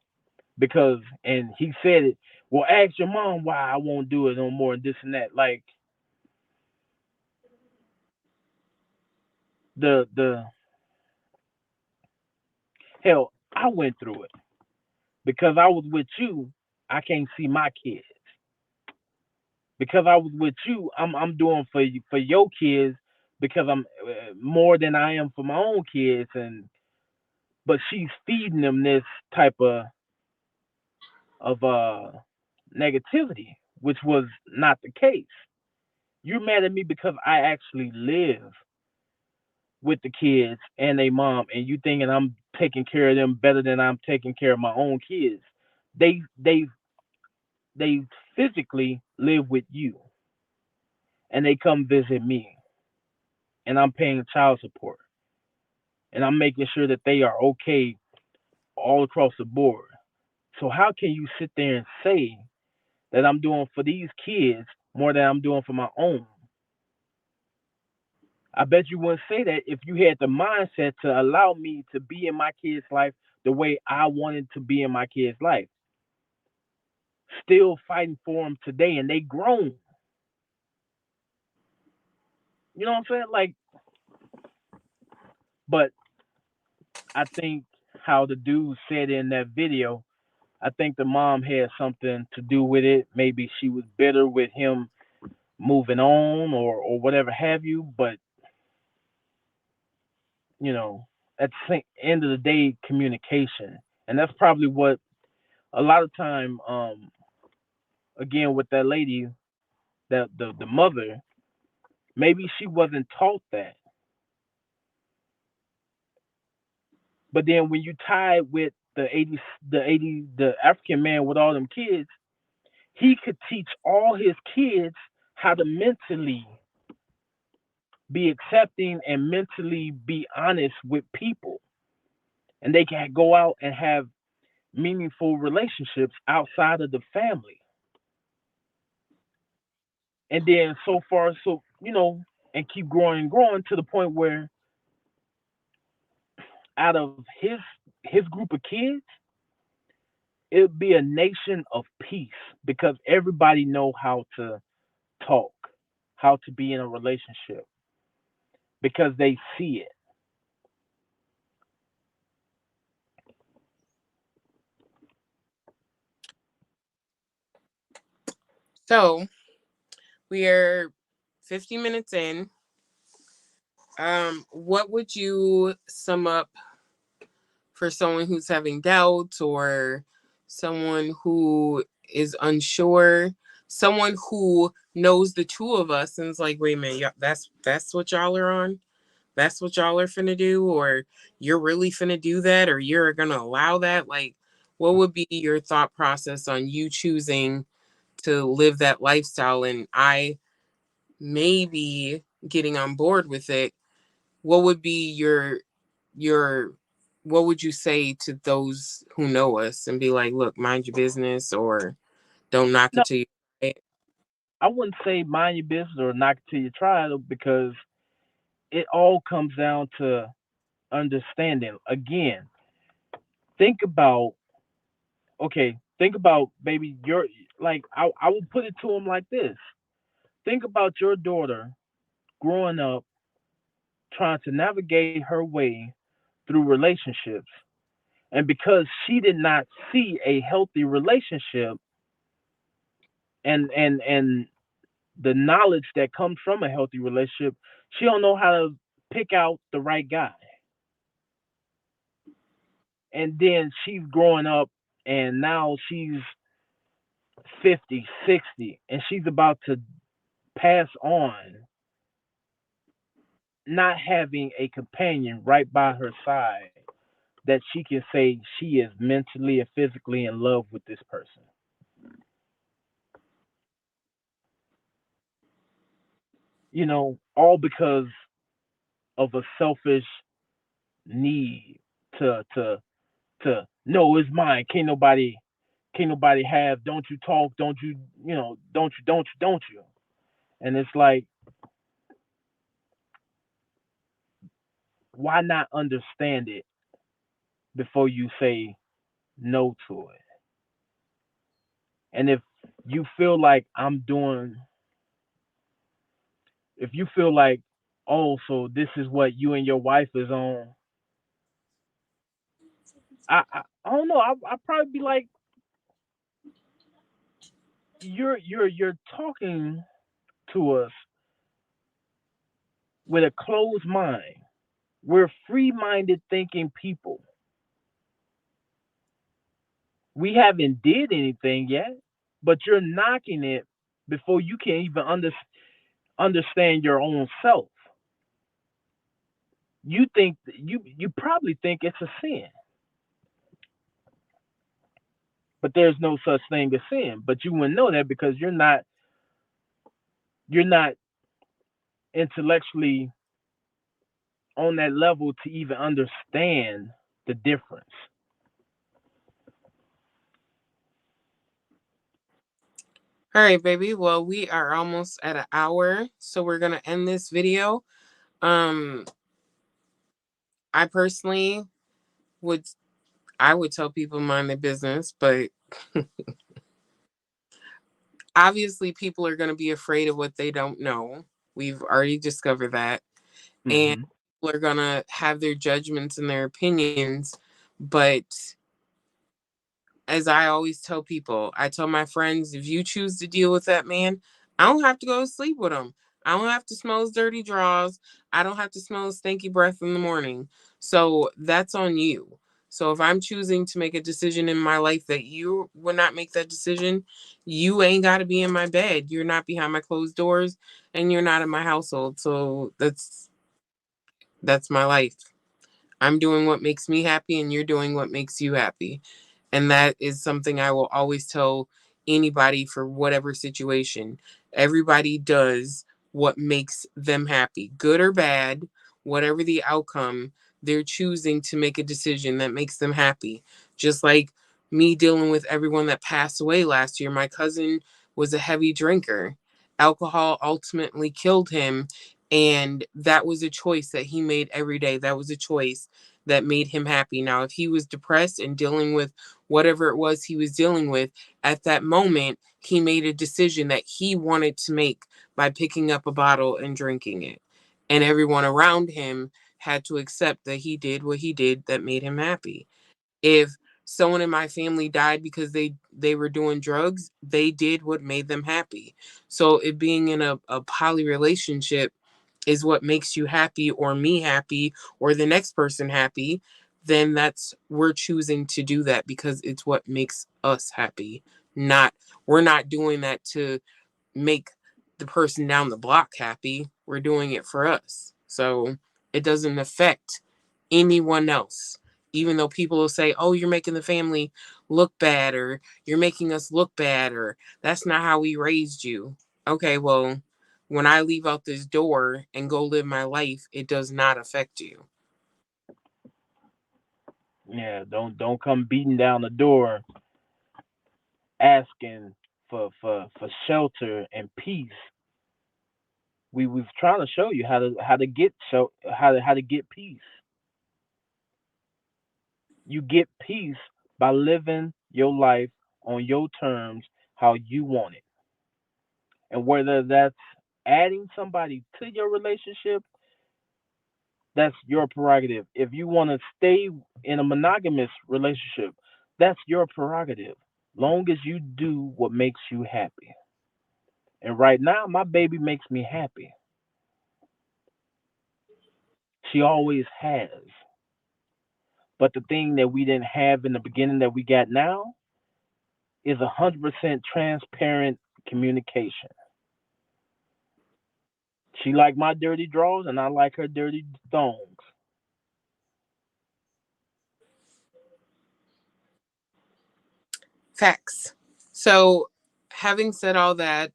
because and he said it. Well, ask your mom why I won't do it no more and this and that. Like the hell, I went through it because I was with you. I can't see my kids because I was with you. I'm doing for your kids because I'm more than I am for my own kids, and but she's feeding them this type of negativity, which was not the case. You're mad at me because I actually live with the kids and a mom, and you thinking I'm taking care of them better than I'm taking care of my own kids. They physically live with you, and they come visit me, and I'm paying child support, and I'm making sure that they are okay all across the board. So how can you sit there and say that I'm doing for these kids more than I'm doing for my own? I bet you wouldn't say that if you had the mindset to allow me to be in my kid's life the way I wanted to be in my kid's life. Still fighting for them today, and they grown. You know what I'm saying? Like, but I think how the dude said in that video, I think the mom had something to do with it. Maybe she was bitter with him moving on or whatever have you. But you know, at the end of the day, communication, and that's probably what a lot of time. Again, with that lady, that the mother, maybe she wasn't taught that. But then when you tie with the African man with all them kids, he could teach all his kids how to mentally be accepting and mentally be honest with people, and they can go out and have meaningful relationships outside of the family. And then so far, so and keep growing and growing to the point where out of his group of kids, it'd be a nation of peace because everybody know how to talk, how to be in a relationship because they see it. So we are 50 minutes in. What would you sum up for someone who's having doubts or someone who is unsure, someone who knows the two of us and is like, wait a minute, that's what y'all are on? That's what y'all are finna do? Or you're really finna do that? Or you're gonna allow that? Like, what would be your thought process on you choosing to live that lifestyle and I maybe getting on board with it? What would be your what would you say to those who know us and be like, look, mind your business or don't knock No, it till you try it? I wouldn't say mind your business or knock it till you try it because it all comes down to understanding. Again, think about think about baby your like I will put it to him like this. Think about your daughter growing up trying to navigate her way through relationships. And because she did not see a healthy relationship and the knowledge that comes from a healthy relationship, she don't know how to pick out the right guy. And then she's growing up and now she's 50, 60, and she's about to pass on not having a companion right by her side that she can say she is mentally and physically in love with this person. All because of a selfish need to no, it's mine. Can't nobody have. Don't you talk? Don't you don't you? And it's like, why not understand it before you say no to it? And you feel like I'm doing, if you feel like, oh, so this is what you and your wife is on, I don't know. I probably be like, you're talking to us with a closed mind. We're free-minded thinking people. We haven't did anything yet, but you're knocking it before you can even understand your own self. You probably think it's a sin, but there's no such thing as sin. But you wouldn't know that because you're not intellectually on that level to even understand the difference. All right, baby. Well, we are almost at an hour, so we're gonna end this video. Um, I personally would I would tell people mind their business, but obviously people are gonna be afraid of what they don't know. We've already discovered that. And Hmm. people are gonna have their judgments and their opinions, but as I always tell people, I tell my friends, if you choose to deal with that man, I don't have to go to sleep with him. I don't have to smell his dirty drawers. I don't have to smell his stinky breath in the morning. So that's on you. So if I'm choosing to make a decision in my life that you would not make that decision, you ain't got to be in my bed. You're not behind my closed doors and you're not in my household. So that's my life. I'm doing what makes me happy and you're doing what makes you happy. And that is something I will always tell anybody for whatever situation. Everybody does what makes them happy, good or bad, whatever the outcome, they're choosing to make a decision that makes them happy. Just like me dealing with everyone that passed away last year. My cousin was a heavy drinker. Alcohol ultimately killed him. And that was a choice that he made every day. That was a choice that made him happy. Now, if he was depressed and dealing with whatever it was he was dealing with at that moment, he made a decision that he wanted to make by picking up a bottle and drinking it. And everyone around him had to accept that he did what he did that made him happy. If someone in my family died because they were doing drugs, they did what made them happy. So it being in a poly relationship is what makes you happy or me happy or the next person happy, then that's we're choosing to do that because it's what makes us happy. Not we're not doing that to make the person down the block happy. We're doing it for us. So it doesn't affect anyone else. Even though people will say, oh, you're making the family look bad, or you're making us look bad, or that's not how we raised you. Okay, well, when I leave out this door and go live my life, it does not affect you. Yeah, don't come beating down the door asking for shelter and peace. We was trying to show you how to get how to get peace. You get peace by living your life on your terms, how you want it. And whether that's adding somebody to your relationship, that's your prerogative. If you want to stay in a monogamous relationship, that's your prerogative. Long as you do what makes you happy. And right now, my baby makes me happy. She always has. But the thing that we didn't have in the beginning that we got now is 100% transparent communication. She like my dirty drawers, and I like her dirty thongs. Facts. So, having said all that,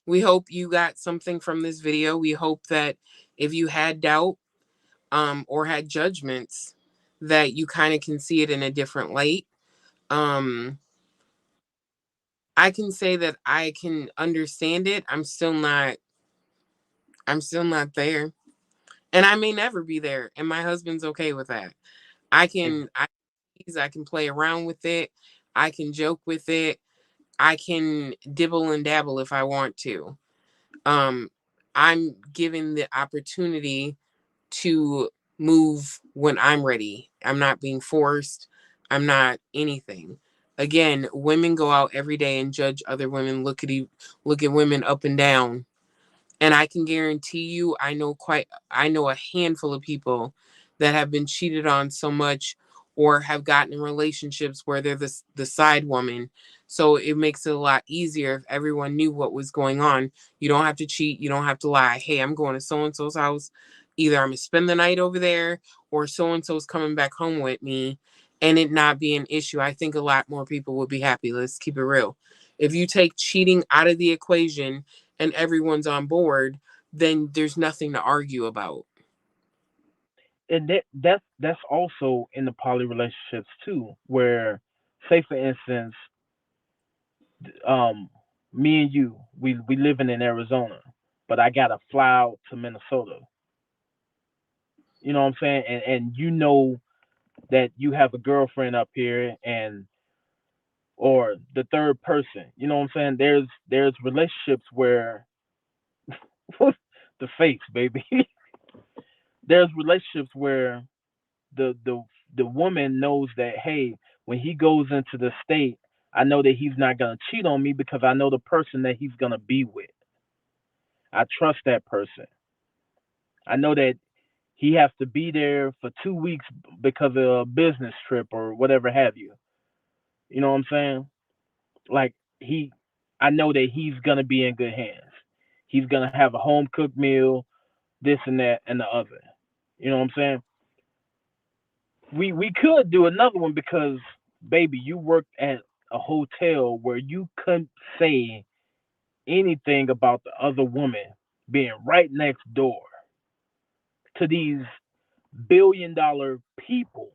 we hope you got something from this video. We hope that if you had doubt or had judgments, that you kind of can see it in a different light. Um, I can say that I can understand it. I'm still not there. And I may never be there. And my husband's okay with that. I can play around with it. I can joke with it. I can dibble and dabble if I want to. Um, I'm given the opportunity to move when I'm ready. I'm not being forced. I'm not anything. Again, women go out every day and judge other women, look at women up and down. And I can guarantee you, I know a handful of people that have been cheated on so much or have gotten in relationships where they're the side woman. So it makes it a lot easier if everyone knew what was going on. You don't have to cheat. You don't have to lie. Hey, I'm going to so and so's house. Either I'm going to spend the night over there or so and so's coming back home with me, and it not be an issue. I think a lot more people would be happy. Let's keep it real. If you take cheating out of the equation and everyone's on board, then there's nothing to argue about. And that's also in the poly relationships too, where, say for instance, um, me and you, we living in Arizona, but I gotta fly out to Minnesota. You know what I'm saying? And you know that you have a girlfriend up here, and or the third person. You know what I'm saying? There's relationships where the face, baby. There's relationships where the the woman knows that, hey, when he goes into the state, I know that he's not gonna cheat on me because I know the person that he's gonna be with. I trust that person. I know that he has to be there for 2 weeks because of a business trip or whatever have you. You know what I'm saying? Like, I know that he's gonna be in good hands. He's gonna have a home cooked meal, this and that and the other. You know what I'm saying? We could do another one because, baby, you worked at a hotel where you couldn't say anything about the other woman being right next door to these billion-dollar people.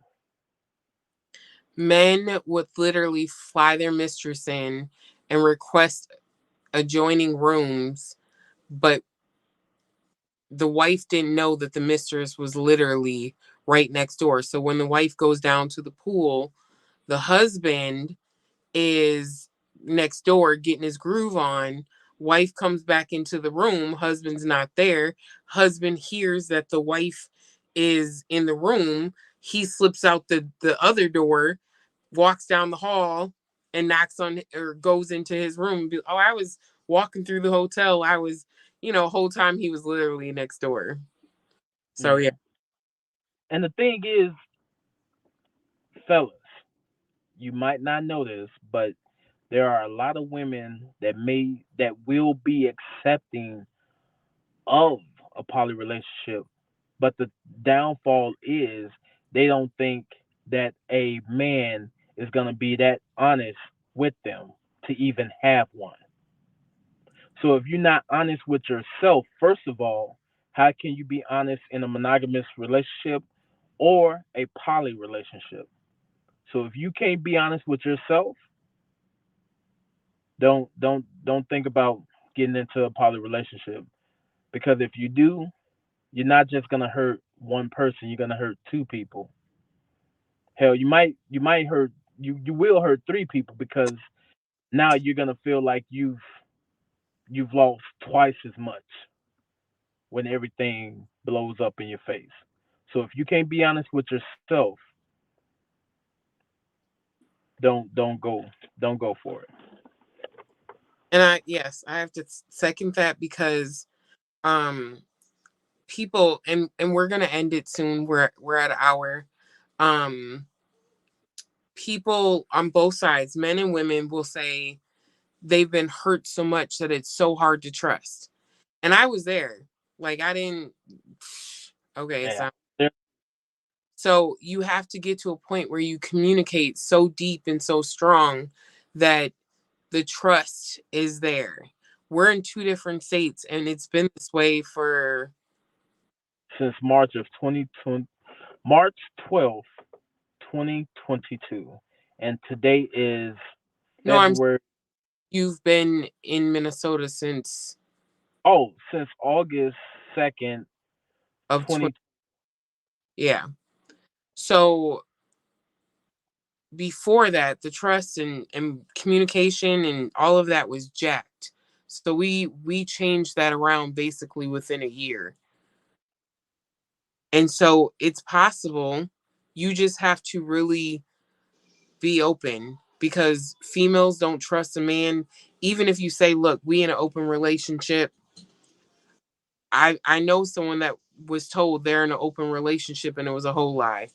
Men would literally fly their mistress in and request adjoining rooms, but the wife didn't know that the mistress was literally right next door. So when the wife goes down to the pool, the husband is next door getting his groove on. Wife comes back into the room. Husband's not there. Husband hears that the wife is in the room. He slips out the other door, walks down the hall, and knocks on or goes into his room. Oh, I was walking through the hotel. I was, whole time he was literally next door. So yeah. Yeah. And the thing is, fellas, you might not know this, but there are a lot of women that will be accepting of a poly relationship, but the downfall is they don't think that a man is gonna be that honest with them to even have one. So if you're not honest with yourself, first of all, how can you be honest in a monogamous relationship or a poly relationship? So if you can't be honest with yourself, don't think about getting into a poly relationship, because if you do, you're not just gonna hurt one person, you're gonna hurt two people. Hell, you might hurt you will hurt three people, because now you're gonna feel like you've lost twice as much when everything blows up in your face. So if you can't be honest with yourself, don't go for it. And I have to second that because um people, and we're gonna end it soon. We're at an hour. Um People on both sides, men and women, will say they've been hurt so much that it's so hard to trust. And I was there. Like I didn't okay, it's Yeah. not. So you have to get to a point where you communicate so deep and so strong that the trust is there. We're in two different states and it's been this way for Since March of 2020, March 12th, 2022, and today is no, I'm February. you've been in Minnesota since Oh, since August 2nd, of 20, 20. yeah. So before that, the trust and communication and all of that was jacked. So we changed that around basically within a year. And so it's possible. You just have to really be open because females don't trust a man. Even if you say, look, we in an open relationship. I know someone that was told they're in an open relationship and it was a whole lie.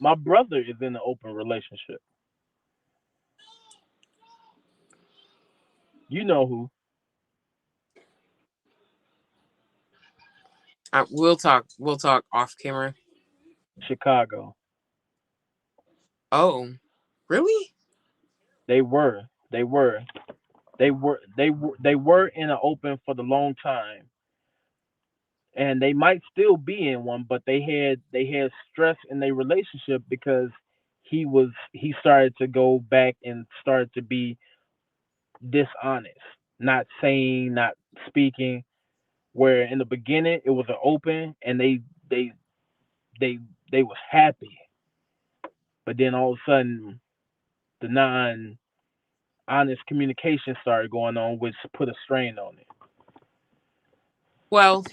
My brother is in an open relationship. You know who? We'll talk off camera. Chicago. Oh, really? They were. They were in an open for the long time, and they might still be in one, but they had stress in their relationship because he started to go back and started to be dishonest, not saying, not speaking. Where in the beginning it was an open, and they they they was happy, but then all of a sudden the non honest communication started going on, which put a strain on it. Well,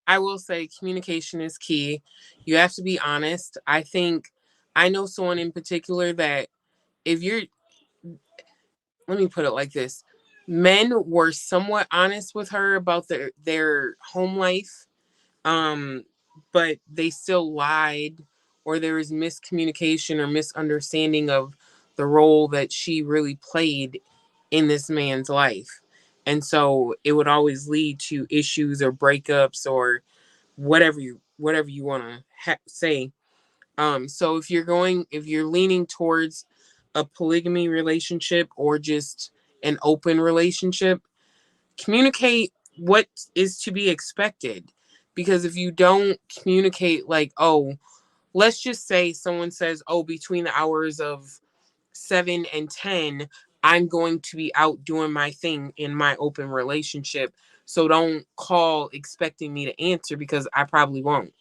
I will say communication is key. You have to be honest. I know someone in particular that if you're, let me put it like this, men were somewhat honest with her about their home life, um, but they still lied or there was miscommunication or misunderstanding of the role that she really played in this man's life. And so it would always lead to issues or breakups or whatever you want to say. So if you're leaning towards a polygamy relationship or just an open relationship, communicate what is to be expected. Because if you don't communicate, like, oh, let's just say someone says, oh, between the hours of 7 and 10, I'm going to be out doing my thing in my open relationship. So don't call expecting me to answer because I probably won't.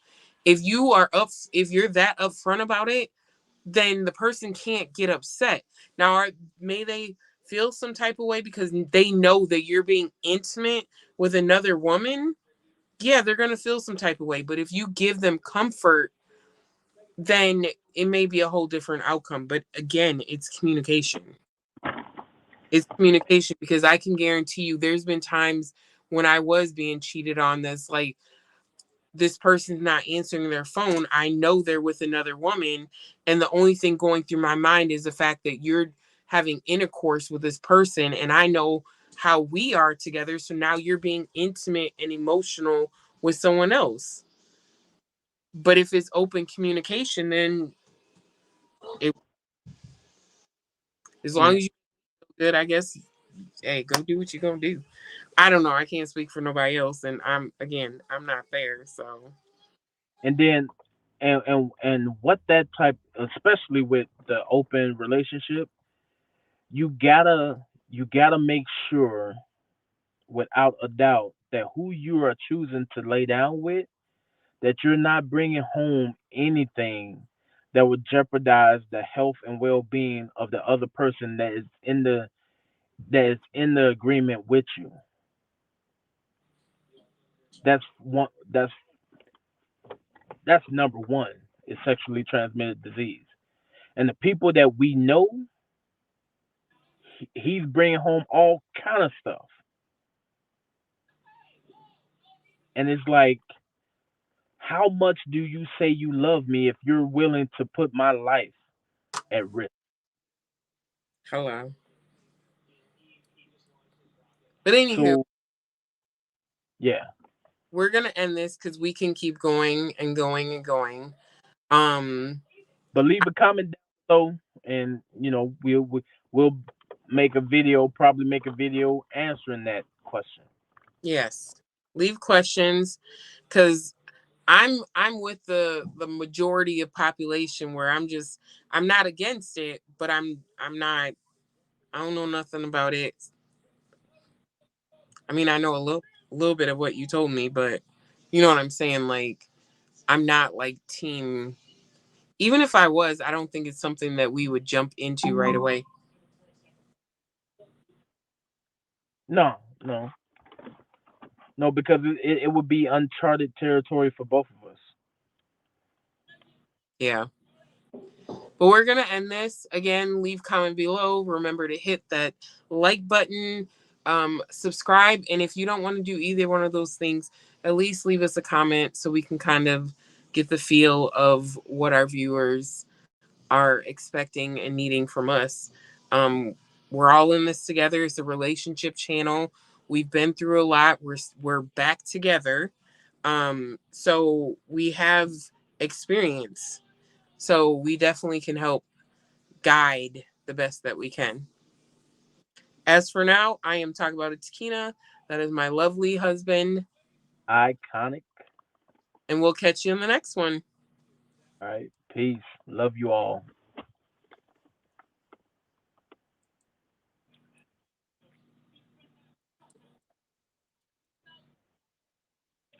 If you're that upfront about it, then the person can't get upset. Now, may they feel some type of way because they know that you're being intimate with another woman? Yeah, they're going to feel some type of way. But if you give them comfort, then it may be a whole different outcome. But again, it's communication. It's communication because I can guarantee you there's been times when I was being cheated on that's like, this person's not answering their phone. I know they're with another woman. And the only thing going through my mind is the fact that you're having intercourse with this person. And I know how we are together. So now you're being intimate and emotional with someone else. But if it's open communication, then it, as long Yeah. as you feel good, I guess, hey, go do what you're going to do. I don't know. I can't speak for nobody else. And I'm not there. So, And then and what that type, especially with the open relationship, you gotta make sure without a doubt that who you are choosing to lay down with, that you're not bringing home anything that would jeopardize the health and well-being of the other person that is in the agreement with you. That's number one, is sexually transmitted disease. And the people that we know, he's bringing home all kind of stuff. And it's like, how much do you say you love me if you're willing to put my life at risk? hello. But anywho, So yeah, we're gonna end this because we can keep going and going and going. Um, but leave a comment down below, and we'll probably make a video answering that question. yes, leave questions because I'm with the majority of population where I'm not against it, but I'm not. I don't know nothing about it. I mean, I know a little bit of what you told me, but you know what I'm saying. Like, I'm not like team. Even if I was, I don't think it's something that we would jump into right away. No, no, no, because it would be uncharted territory for both of us. Yeah. But we're going to end this. Again, leave comment below. Remember to hit that like button, subscribe. And if you don't want to do either one of those things, at least leave us a comment so we can kind of get the feel of what our viewers are expecting and needing from us. Um, we're all in this together. It's a relationship channel. We've been through a lot. We're back together. So we have experience. So we definitely can help guide the best that we can. As for now, I am talking about it, Takina. That is my lovely husband. Iconic. And we'll catch you in the next one. All right. Peace. Love you all.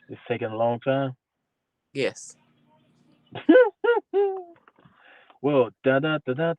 It's taking a long time. Yes. Well, da da da da